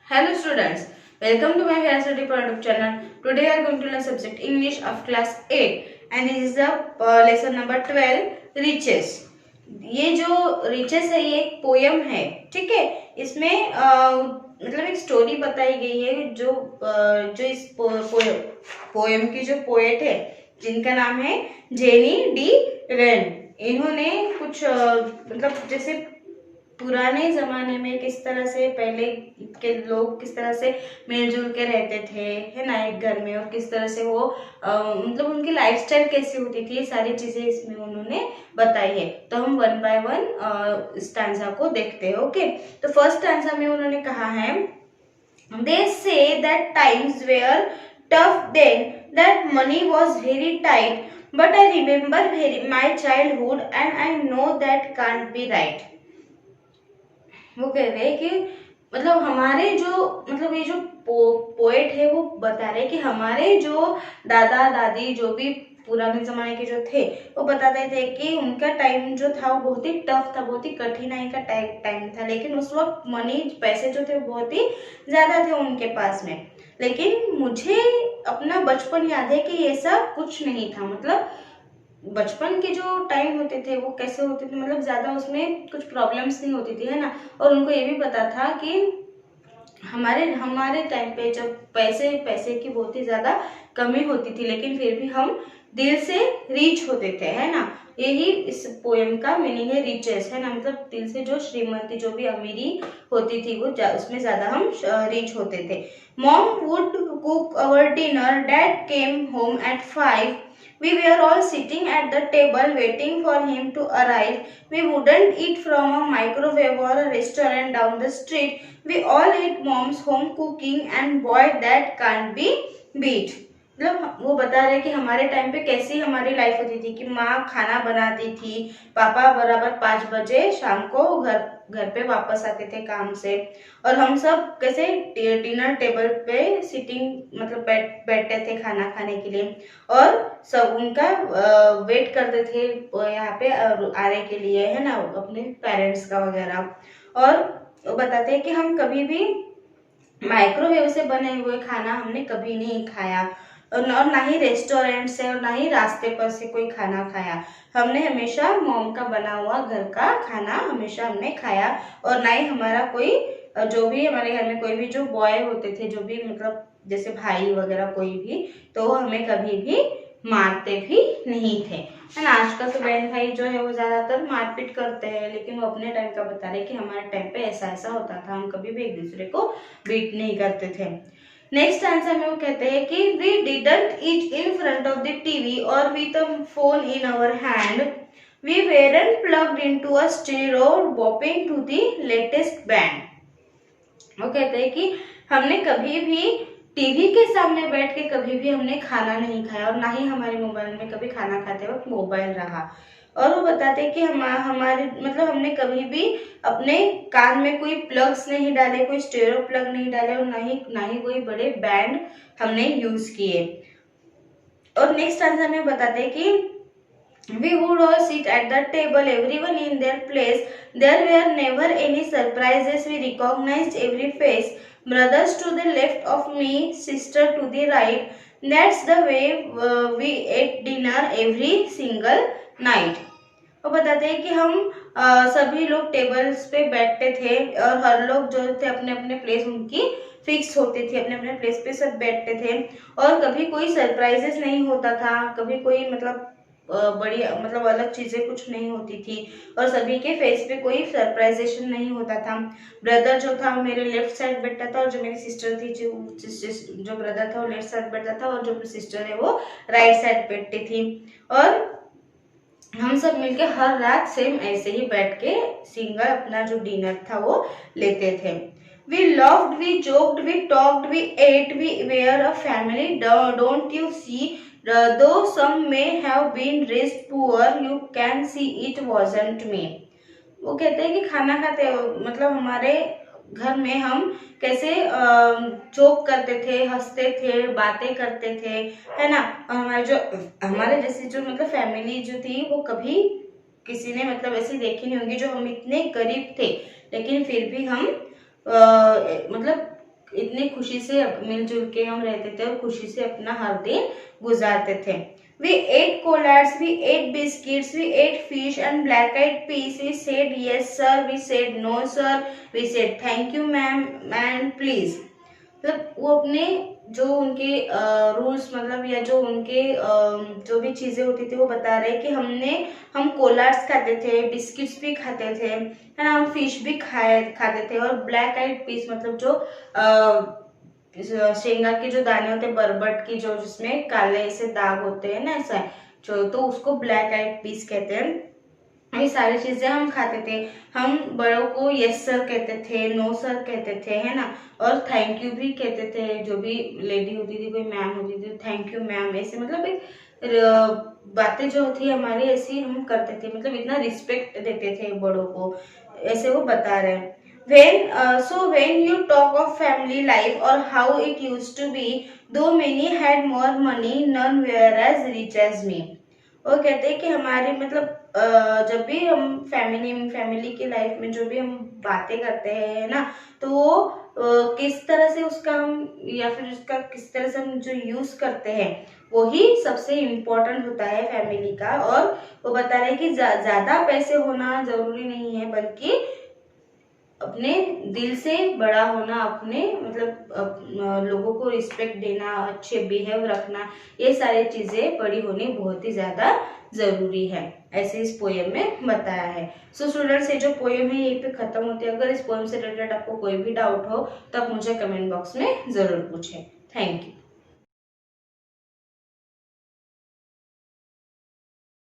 Hello students, welcome to my Higher Study YouTube channel. Today we are going to learn subject English of class 8 and this is the lesson number 12 riches. ये जो riches है ये एक poem है, ठीक है। इसमें मतलब एक स्टोरी बताई गई है जो इस पोयम की जो पोएट है जिनका नाम है जेनी डी रेन। इन्होंने कुछ मतलब जैसे पुराने जमाने में किस तरह से पहले के लोग किस तरह से मिलजुल के रहते थे, है ना, एक घर में, और किस तरह से वो मतलब उनकी लाइफस्टाइल कैसी होती थी, ये सारी चीजें इसमें उन्होंने बताई है। तो हम वन बाय वन स्टैंजा को देखते हैं। ओके, तो फर्स्ट स्टैंजा में उन्होंने कहा है, they say that times were tough then, that money was very tight, but I remember very my childhood and I know that can't be right. वो कह रहे हैं कि मतलब हमारे जो मतलब ये जो पोएट है वो बता रहे हैं कि हमारे जो दादा दादी जो भी पुराने जमाने के जो थे वो बताते थे कि उनका टाइम जो था वो बहुत ही टफ था, बहुत ही कठिनाई का टाइम था, लेकिन उस वक्त मनी पैसे जो थे वो बहुत ही ज्यादा थे उनके पास में। लेकिन मुझे अपना बचपन याद है कि ये सब कुछ नहीं था। मतलब बचपन के जो टाइम होते थे वो कैसे होते थे, मतलब ज्यादा उसमें कुछ प्रॉब्लम्स नहीं होती थी, है ना। और उनको ये भी पता था कि हमारे टाइम पे जब पैसे की बहुत ही ज्यादा कमी होती थी, लेकिन फिर भी हम दिल से रीच होते थे, है ना। यही इस पोएम का मीनिंग है, रिचेस, है ना। मतलब दिल से जो श्रीमंती जो भी अमीरी होती थी वो उसमें ज्यादा हम रीच होते थे। Mom would cook our dinner, dad came home at 5. We were all sitting at the table waiting for him to arrive. We wouldn't eat from a microwave or a restaurant down the street. We all ate mom's home cooking and boy that can't be beat. मतलब वो बता रहे कि हमारे time पे कैसी हमारी life होती थी कि माँ खाना बनाती थी, पापा बराबर 5 बजे शाम को घर पे वापस आते थे काम से, और हम सब कैसे डिनर टेबल पे सिटिंग मतलब बैठते थे खाना खाने के लिए, और सब उनका वेट करते थे यहाँ पे आने के लिए, है ना, अपने पेरेंट्स का वगैरह। और वो बताते हैं कि हम कभी भी माइक्रोवेव से बने हुए खाना हमने कभी नहीं खाया, और ना ही रेस्टोरेंट से और ना ही रास्ते पर से कोई खाना खाया। हमने हमेशा मॉम का बना हुआ घर का खाना हमेशा हमने खाया, और ना ही हमारा कोई जो भी हमारे घर में कोई भी जो बॉय होते थे, जो भी मतलब जैसे भाई वगैरह कोई भी, तो हमें कभी भी मारते भी नहीं थे, है ना। आजकल तो बहन भाई जो है वो ज्यादातर मारपीट करते हैं, लेकिन वो अपने टाइम का बता रहे कि हमारे टाइम पे ऐसा ऐसा होता था, हम कभी भी एक दूसरे को बीट नहीं करते थे। नेक्स्ट आंसर में वो कहते हैं कि we didn't eat in front of the TV और with a phone in our hand, we weren't plugged into a stereo bopping to the latest band. वो कहते हैं कि हमने कभी भी टीवी के सामने बैठ के कभी भी हमने खाना नहीं खाया, और ना ही हमारे मोबाइल में कभी खाना खाते वक्त मोबाइल रहा। और वो बताते हैं कि हमारे मतलब हमने कभी भी अपने कान में कोई प्लग्स नहीं डाले, कोई स्टेरियो प्लग नहीं डाले, और ना ही कोई बड़े बैंड हमने यूज किए। और नेक्स्ट आंसर में बताते हैं कि we would all sit at the table, everyone in their place. There were never any surprises. We recognized every face. Brothers to the left of me, sister to the right. That's the way we ate dinner every single night. वो बताते हैं कि हम सभी लोग tables पे बैठते थे, और हर लोग जो थे अपने अपने प्लेस उनकी फिक्स होती थी, अपने अपने प्लेस पे सब बैठते थे, और कभी कोई सरप्राइजेस नहीं होता था, कभी कोई मतलब बड़ी मतलब अलग चीजें कुछ नहीं होती थी, और सभी के फेस पे कोई सरप्राइजेशन नहीं होता था। ब्रदर जो था मेरे लेफ्ट साइड बैठता था, और जो मेरी सिस्टर थी जो ब्रदर था वो लेफ्ट साइड बैठता था, और जो सिस्टर है वो राइट साइड बैठती थी, और हम सब मिलके हर रात सेम ऐसे ही बैठ के सिंगल अपना जो डिनर था वो लेते थे। We laughed, we joked, we talked, we ate, we were a family. Don't you see? Though some may have been raised poor, you can see it wasn't me. वो कहते हैं कि खाना खाते मतलब हमारे घर में हम कैसे जोक करते थे, हंसते थे, बातें करते थे, है ना। और हमारे जैसे जो मतलब फैमिली जो थी वो कभी किसी ने मतलब ऐसी देखी नहीं होगी, जो हम इतने गरीब थे लेकिन फिर भी हम मतलब इतनी खुशी से मिलजुल के हम रहते थे और खुशी से अपना हर दिन गुजारते थे। We ate collads, we ate biscuits, we ate fish and black-eyed peas. We said yes sir, we said no sir, we said thank you ma'am and please। मतलब वो अपने जो उनके रूल्स मतलब या जो उनके जो भी चीजें होती थी वो बता रहे कि हम कोलाड्स खाते थे, बिस्किट्स भी खाते थे, है ना, हम फिश भी खाते थे और ब्लैक आइड पीस मतलब जो शेंगा के जो दाने होते हैं, बरबट की जो जिसमें काले से दाग होते हैं ना, ऐसा जो, तो उसको ब्लैक आइड पीस कहते हैं। ये सारी चीजें हम खाते थे। हम बड़ों को यस सर कहते थे, नो सर कहते थे, है ना, और थैंक यू भी कहते थे। जो भी लेडी होती थी, कोई मैम होती थी, थैंक यू मैम, ऐसे मतलब एक बातें जो थी हमारी ऐसी हम करते थे, मतलब इतना रिस्पेक्ट देते थे बड़ों को, ऐसे वो बता रहे हैं। When you talk of family life or how it used to be, though many had more money, none were as rich as me। वो कहते हैं कि हमारे मतलब जब भी हम फैमिली की लाइफ में जो भी हम बातें करते हैं ना, तो वो किस तरह से उसका हम या फिर उसका किस तरह से हम जो यूज करते हैं वही सबसे इम्पोर्टेंट होता है फैमिली का। और वो बता रहे हैं कि ज्यादा पैसे होना जरूरी नहीं है, बल्कि अपने दिल से बड़ा होना, अपने मतलब लोगों को रिस्पेक्ट देना, अच्छे बिहेव रखना, ये सारी चीजें बड़ी होनी बहुत ही ज्यादा जरूरी है, ऐसे इस पोएम में बताया है। सो स्टूडेंट्स, ये जो पोएम है यहीं पे खत्म होती है। अगर इस पोएम से रिलेटेड आपको कोई भी डाउट हो तो आप मुझे कमेंट बॉक्स में जरूर पूछें। Thank you.